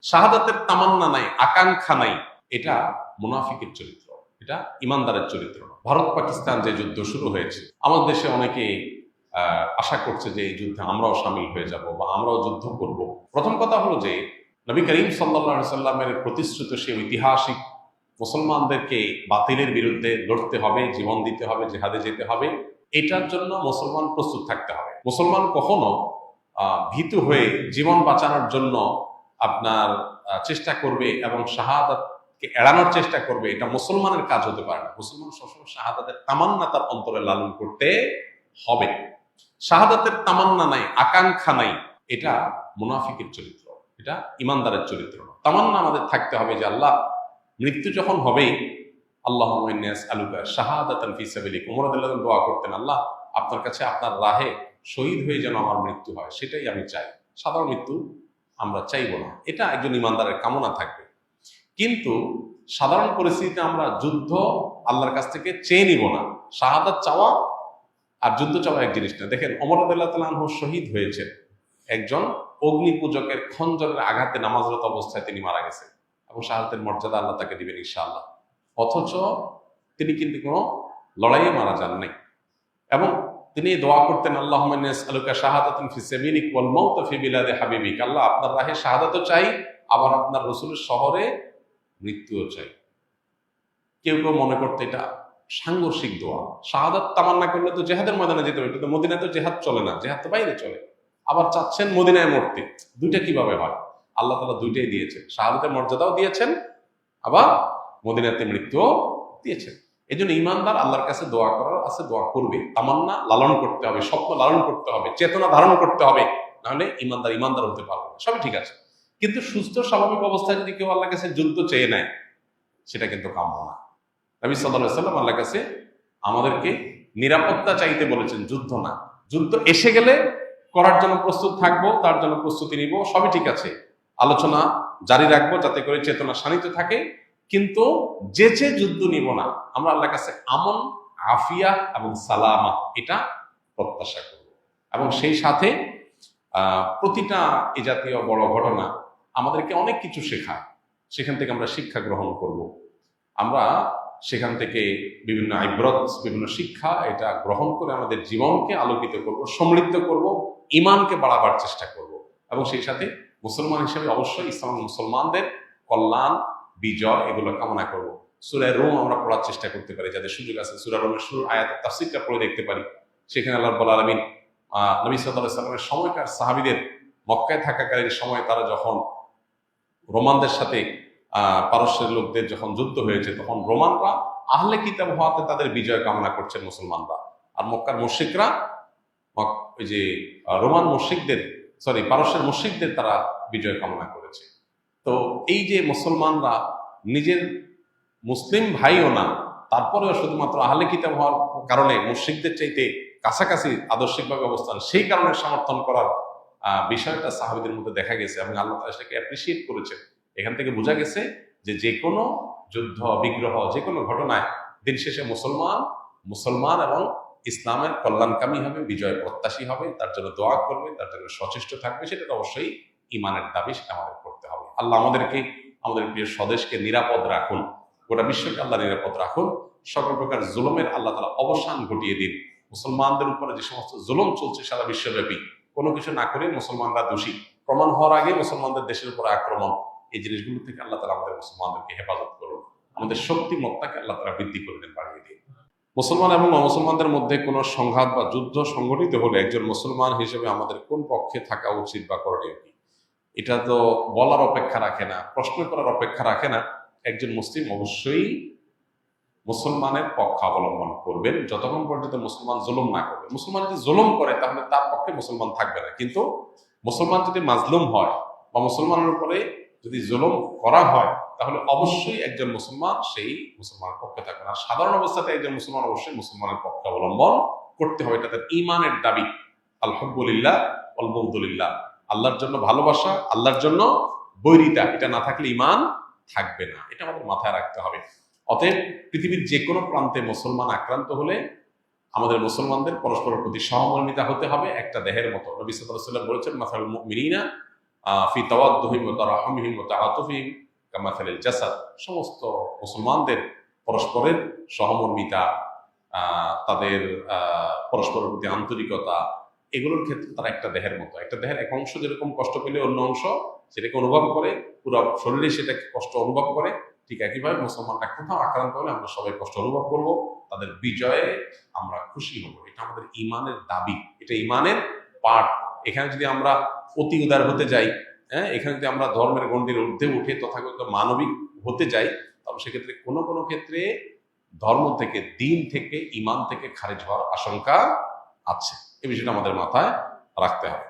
শাহাদাতের তামান্না নাই, আকাঙ্ক্ষা নাই, এটা মুনাফিকের চরিত্র, এটা ইমানদারের চরিত্র না। ভারত পাকিস্তান যে যুদ্ধ শুরু হয়েছে, আমাদের দেশে অনেকে আশা করছে যে এই যুদ্ধে আমরাও সামিল হয়ে যাব বা আমরাও যুদ্ধ করব। প্রথম কথা হলো যে নবী করিম সাল্লাল্লাহু আলাইহি সাল্লামের প্রতিশ্রুত সেই ঐতিহাসিক মুসলমানদেরকে বাতিলের বিরুদ্ধে লড়তে হবে, জীবন দিতে হবে, জিহাদে যেতে হবে, এটার জন্য মুসলমান প্রস্তুত থাকতে হবে। মুসলমান কখনো ভীতু হয়ে জীবন বাঁচানোর জন্য আপনার চেষ্টা করবে এবং শাহাদাতকে এড়ানোর চেষ্টা করবে, এটা মুসলমানের কাজ হতে পারে না। মুসলমান সবসময় শাহাদাতের তামান্না তার অন্তরে লালন করতে হবে। শাহাদাতের তামান্না নাই, আকাঙ্ক্ষা নাই, এটা মুনাফিকের চরিত্র, এটা ইমানদারের চরিত্র না। তামান্না আমাদের থাকতে হবে যে আল্লাহ, মৃত্যু যখন হবে, আল্লাহুম্মা ইন্নী আসআলুকা শাহাদাতান ফি সাবিলিক, ওমর রাদিয়াল্লাহু আনহু দোয়া করতেন, আল্লাহ আপনার কাছে আপনার রাহে শহীদ হয়ে যেন আমার মৃত্যু হয়, সেটাই আমি চাই। সাধারণ মৃত্যু আমরা চাইব না, এটা একজন ইমানদারের কামনা থাকবে। কিন্তু সাধারণ পরিস্থিতিতে আমরা যুদ্ধ আল্লাহর কাছ থেকে চেয়ে নিব না। শাহাদাত চাওয়া আর যুদ্ধ চাওয়া এক জিনিস না। দেখেন, ওমর রাদিয়াল্লাহু তাআলা আনহু শহীদ হয়েছেন একজন অগ্নি পূজকের খঞ্জরের আঘাতে নামাজরত অবস্থায় তিনি মারা গেছেন, এবং শাহাদাতের মর্যাদা আল্লাহ তাকে দিবেন ইনশাআল্লাহ। অথচ তিনি কিন্তু কোনো লড়াইয়ে মারা যান নাই, এবং তিনি দোয়া করতেন, আল্লাহুম্মা ইন্নী আসআলুকা শাহাদাতান ফি সাবিলিক ওয়াল মাউত ফি বিলাদি হাবিবিক, আল্লাহ আপনার রাহে শাহাদাতও চাই, আবার আপনার রাসূলের শহরে মৃত্যুও চাই। কেউ কেউ মনে করতে এটা সাংঘর্ষিক দোয়া। শাহাদাত তামান্না করলে তো জেহাদের ময়দানে যেতে হবে, কিন্তু মদিনায় তো জেহাদ চলে না, জেহাদ তো বাইরে চলে। আবার চাচ্ছেন মদিনায় মরতে, দুইটা কিভাবে হয়? আল্লাহ তাআলা দুইটাই দিয়েছেন, শাহাদাতের মর্যাদাও দিয়েছেন, আবার মদিনাতে মৃত্যুও দিয়েছেন। এই জন্য ইমানদার আল্লাহর কাছে দোয়া করার আছে, দোয়া করবে। তামান্না লালন করতে হবে, স্বপ্ন লালন করতে হবে, চেতনা ধারণ করতে হবে, নাহলে ইমানদার হতে পারবে না। সবই ঠিক আছে, কিন্তু সুস্থ স্বাভাবিক অবস্থায় যদি কেউ আল্লাহর কাছে যুদ্ধ চেয়ে নেয়, সেটা কিন্তু কাম্য না। নবী সাল্লাল্লাহু আলাইহি ওয়াসাল্লাম আল্লাহর কাছে আমাদেরকে নিরাপত্তা চাইতে বলেছেন, যুদ্ধ না। যুদ্ধ এসে গেলে করার জন্য প্রস্তুত থাকবো, তার জন্য প্রস্তুতি নিব, সবই ঠিক আছে। আলোচনা জারি রাখবো যাতে করে চেতনা শানিত থাকে, কিন্তু যেচে যুদ্ধ নিব না। আমরা আল্লাহর কাছে আমন, আফিয়া এবং সালামা এটা প্রত্যাশা করব। এবং সেই সাথে প্রতিটা এই জাতীয় বড় ঘটনা আমাদেরকে অনেক কিছু শেখায়, সেখান থেকে আমরা শিক্ষা গ্রহণ করব। আমরা সেখান থেকে বিভিন্ন ইবরত, বিভিন্ন শিক্ষা এটা গ্রহণ করে আমাদের জীবনকে আলোকিত করব, সমৃদ্ধ করব, ঈমানকে বাড়াবার চেষ্টা করব। এবং সেই সাথে মুসলমান হিসেবে অবশ্যই ইসলাম মুসলমানদের কল্যাণ, বিজয় এগুলো কামনা করব। সূরা রুম আমরা পড়ার চেষ্টা করতে পারি, যাদের সুযোগ আছে সূরা রুমের শুরুর আয়াত তাফসীরটা পড়ে দেখতে পারি। সেখানে আল্লাহ রাব্বুল আলামিন নবী সাল্লাল্লাহু আলাইহি ওয়াসাল্লামের সময়কার সাহাবীদের মক্কায় থাকাকালীন সময় তারা যখন রোমানদের সাথে পারস্যের লোকদের যখন যুদ্ধ হয়েছে, তখন রোমানরা আহলে কিতাব হওয়াতে তাদের বিজয় কামনা করছেন মুসলমানরা, আর মক্কার মুশরিকরা ওই যে রোমান মুশরিকদের, পারস্যের মুশরিকদের তারা বিজয় কামনা করেছে। তো এই যে মুসলমানরা নিজের মুসলিম ভাইও না, তারপরেও শুধুমাত্র আহলে কিতাব হওয়ার কারণে মুশরিকদের চাইতে কাছাকাছি আদর্শিকভাবে অবস্থান, সেই কারণে সমর্থন করার বিষয়টা সাহাবীদের মধ্যে দেখা গেছে, এবং আল্লাহ তাআলা সেটাকে অ্যাপ্রিসিয়েট করেছেন। এখান থেকে বোঝা গেছে যে কোনো যুদ্ধ বিগ্রহ, যে কোনো ঘটনায় দিন শেষে মুসলমান এবং ইসলামের কল্যাণকামী হবে, বিজয় প্রত্যাশী হবে, তার জন্য দোয়া করবে, তার জন্য সচেষ্ট থাকবে। সেটা তো অবশ্যই ইমানের দাবি, সেটা আমাদের করতে হবে। আল্লাহ আমাদেরকে, আমাদের প্রিয় স্বদেশকে নিরাপদ রাখুন, গোটা বিশ্বকে আল্লাহ নিরাপদ রাখুন, সকল প্রকার জুলুমের আল্লাহ তাআলা অবসান ঘটিয়ে দিন। মুসলমানদের উপরে যে সমস্ত জুলুম চলছে সারা বিশ্বব্যাপী, কোনো কিছু না করে মুসলমানরা দোষী প্রমাণ হওয়ার আগে মুসলমানদের দেশের উপর আক্রমণ, এই জিনিসগুলো থেকে আল্লাহ তাআলা আমাদের মুসলমানদেরকে হেফাজত করুন। আমাদের শক্তিমত্তাকে আল্লাহ তাআলা বৃদ্ধি করে দেন, বাড়িয়ে দিন। মুসলমান এবং অমুসলমানদের মধ্যে কোনো সংঘাত বা যুদ্ধ সংঘটিত হলে একজন মুসলমান হিসেবে আমাদের কোন পক্ষে থাকা উচিত বা করণীয় কি, এটা তো বলার অপেক্ষা রাখে না, প্রশ্ন করার অপেক্ষা রাখে না। একজন মুসলিম অবশ্যই মুসলমানের পক্ষ অবলম্বন করবেন যতক্ষণ পর্যন্ত মুসলমান জুলুম না করবে। মুসলমান যদি জুলুম করে তাহলে তার পক্ষে মুসলমান থাকবে না, কিন্তু মুসলমান যদি মাজলুম হয় বা মুসলমানের উপরে যদি জুলুম করা হয়, তাহলে অবশ্যই একজন মুসলমান সেই মুসলমানের পক্ষে থাকবে না। সাধারণ অবস্থাতে একজন মুসলমান অবশ্যই মুসলমানের পক্ষে অবলম্বন করতে হবে, এটা তার ঈমানের দাবি। আল হুব্বুলিল্লাহ ওয়াল বুগদুলিল্লাহ, আল্লাহর জন্য ভালোবাসা, আল্লাহর জন্য বৈরিতা, এটা না থাকলে ঈমান থাকবে না, এটা আমাদের মাথায় রাখতে হবে। অতএব পৃথিবীর যে কোনো প্রান্তে মুসলমান আক্রান্ত হলে আমাদের মুসলমানদের পরস্পরের প্রতি সহমর্মিতা হতে হবে, একটা দেহের মতো। নবী সাল্লাল্লাহু আলাইহি ওয়াসাল্লাম বলেছেন, মাসালুল মুমিনিনা ফি তাওয়াদ্দুহিম ওয়া তারাহুমিহিম ওয়া তাআতুফিহিম কামাসালিল জাসাদ, সমস্ত মুসলমানদের পরস্পরের সহমর্মিতা, তাদের পরস্পরের প্রতি আন্তরিকতা, এগুলোর ক্ষেত্রে তারা একটা দেহের মতো। একটা দেহের এক অংশ যেরকম কষ্ট পেলে অন্য অংশ সেটাকে অনুভব করে, পুরো শরীরে সেটাকে কষ্ট অনুভব করে, ঠিক একইভাবে মুসলমানরা কোথাও আক্রান্ত হলে আমরা সবাই কষ্ট অনুভব করব, তাদের বিজয়ে আমরা খুশি হব। এটা আমাদের ইমানের দাবি, এটা ইমানের পাঠ। এখানে যদি আমরা অতি উদার হতে যাই, হ্যাঁ, এখানে যদি আমরা ধর্মের গণ্ডির ঊর্ধ্বে উঠে তথাকথিত মানবিক হতে যাই, তাহলে সেক্ষেত্রে কোনো কোনো ক্ষেত্রে ধর্ম থেকে, দিন থেকে, ইমান থেকে খারিজ হওয়ার আশঙ্কা আছে। এই বিষয়টা আমাদের মাথায় রাখতে হবে।